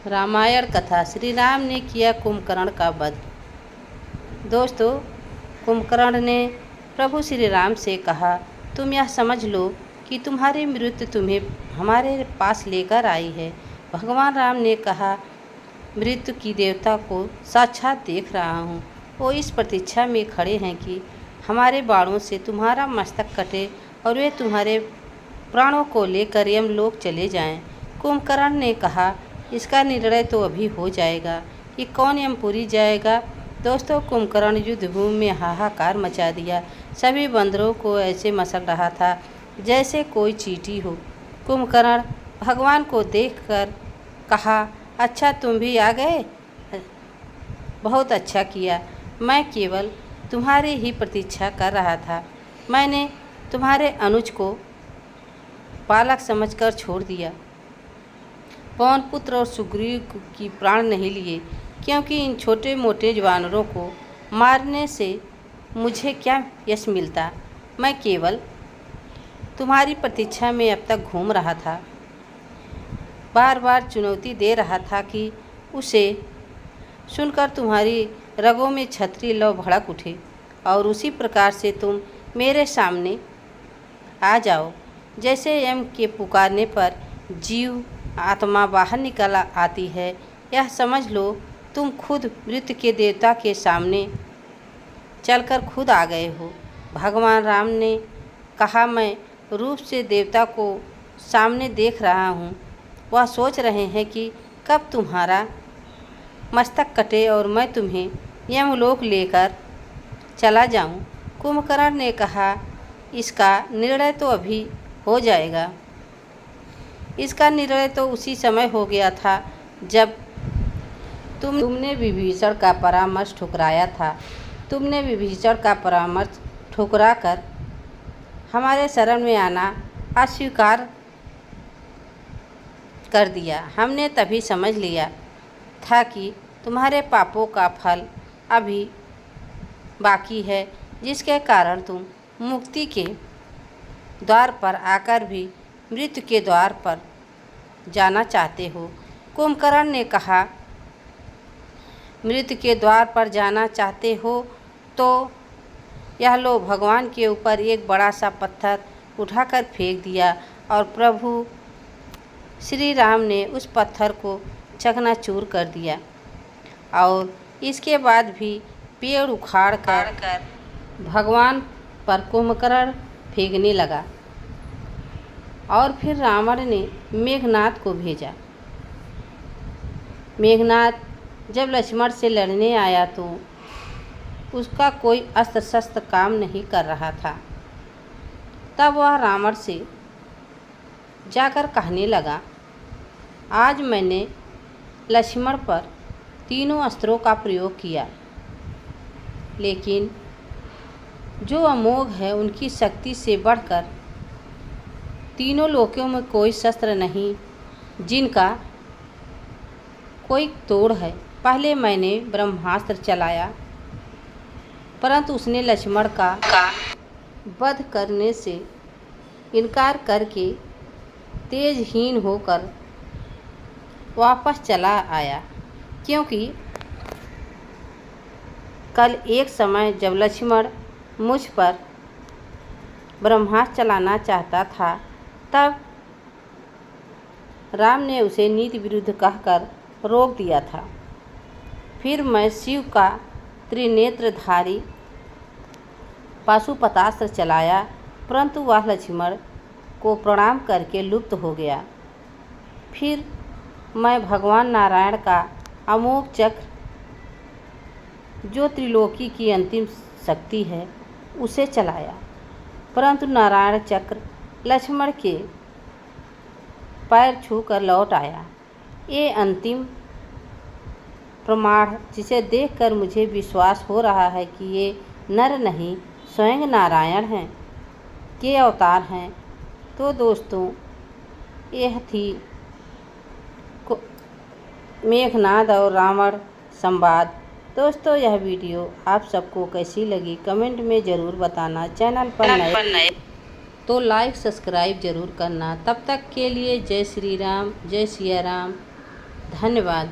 रामायण कथा। श्री राम ने किया कुंभकर्ण का वध। दोस्तों, कुंभकर्ण ने प्रभु श्री राम से कहा, तुम यह समझ लो कि तुम्हारी मृत्यु तुम्हें हमारे पास लेकर आई है। भगवान राम ने कहा, मृत्यु की देवता को साक्षात देख रहा हूँ। वो इस प्रतीक्षा में खड़े हैं कि हमारे बाणों से तुम्हारा मस्तक कटे और वे तुम्हारे प्राणों को लेकर यमलोक चले जाएं। कुंभकर्ण ने कहा, इसका निर्णय तो अभी हो जाएगा कि कौन यमपुरी जाएगा। दोस्तों, कुंभकर्ण युद्धभूमि में हाहाकार मचा दिया। सभी बंदरों को ऐसे मसल रहा था जैसे कोई चींटी हो। कुंभकर्ण भगवान को देखकर कहा, अच्छा तुम भी आ गए, बहुत अच्छा किया। मैं केवल तुम्हारी ही प्रतीक्षा कर रहा था। मैंने तुम्हारे अनुज को बालक समझकर छोड़ दिया। पवन पुत्र और सुग्रीव की प्राण नहीं लिए, क्योंकि इन छोटे मोटे जानवरों को मारने से मुझे क्या यश मिलता। मैं केवल तुम्हारी प्रतीक्षा में अब तक घूम रहा था, बार बार चुनौती दे रहा था कि उसे सुनकर तुम्हारी रगों में छतरी लौ भड़क उठे और उसी प्रकार से तुम मेरे सामने आ जाओ। जैसे यम के पुकारने पर जीव आत्मा बाहर निकल आती है, यह समझ लो तुम खुद मृत्यु के देवता के सामने चलकर खुद आ गए हो। भगवान राम ने कहा, मैं रूप से देवता को सामने देख रहा हूँ। वह सोच रहे हैं कि कब तुम्हारा मस्तक कटे और मैं तुम्हें यमलोक लेकर चला जाऊँ। कुंभकर्ण ने कहा, इसका निर्णय तो अभी हो जाएगा। इसका निर्णय तो उसी समय हो गया था जब तुमने विभीषण का परामर्श ठुकराया था। तुमने विभीषण का परामर्श ठुकरा कर हमारे शरण में आना अस्वीकार कर दिया। हमने तभी समझ लिया था कि तुम्हारे पापों का फल अभी बाकी है, जिसके कारण तुम मुक्ति के द्वार पर आकर भी मृत्यु के द्वार पर जाना चाहते हो। कुंभकर्ण ने कहा, मृत्यु के द्वार पर जाना चाहते हो तो यह लो। भगवान के ऊपर एक बड़ा सा पत्थर उठाकर फेंक दिया और प्रभु श्री राम ने उस पत्थर को चकनाचूर कर दिया और इसके बाद भी पेड़ उखाड़ कर भगवान पर कुंभकर्ण फेंकने लगा। और फिर रावण ने मेघनाद को भेजा। मेघनाद जब लक्ष्मण से लड़ने आया तो उसका कोई अस्त्र शस्त्र काम नहीं कर रहा था। तब वह रावण से जाकर कहने लगा, आज मैंने लक्ष्मण पर तीनों अस्त्रों का प्रयोग किया, लेकिन जो अमोघ है उनकी शक्ति से बढ़कर तीनों लोकों में कोई शस्त्र नहीं जिनका कोई तोड़ है। पहले मैंने ब्रह्मास्त्र चलाया, परंतु उसने लक्ष्मण का वध करने से इनकार करके तेजहीन होकर वापस चला आया। क्योंकि कल एक समय जब लक्ष्मण मुझ पर ब्रह्मास्त्र चलाना चाहता था, तब राम ने उसे नीति विरुद्ध कहकर रोक दिया था। फिर मैं शिव का त्रिनेत्रधारी पाशुपतास्त्र चलाया, परंतु वह लक्ष्मण को प्रणाम करके लुप्त हो गया। फिर मैं भगवान नारायण का अमोघ चक्र, जो त्रिलोकी की अंतिम शक्ति है, उसे चलाया, परंतु नारायण चक्र लक्ष्मण के पैर छूकर लौट आया। ये अंतिम प्रमाण, जिसे देखकर मुझे विश्वास हो रहा है कि ये नर नहीं स्वयं नारायण हैं के अवतार हैं। तो दोस्तों, यह थी मेघनाद और रावण संवाद। दोस्तों, यह वीडियो आप सबको कैसी लगी कमेंट में ज़रूर बताना। चैनल पर नए तो लाइक सब्सक्राइब ज़रूर करना। तब तक के लिए जय श्री राम, जय सिया राम। धन्यवाद।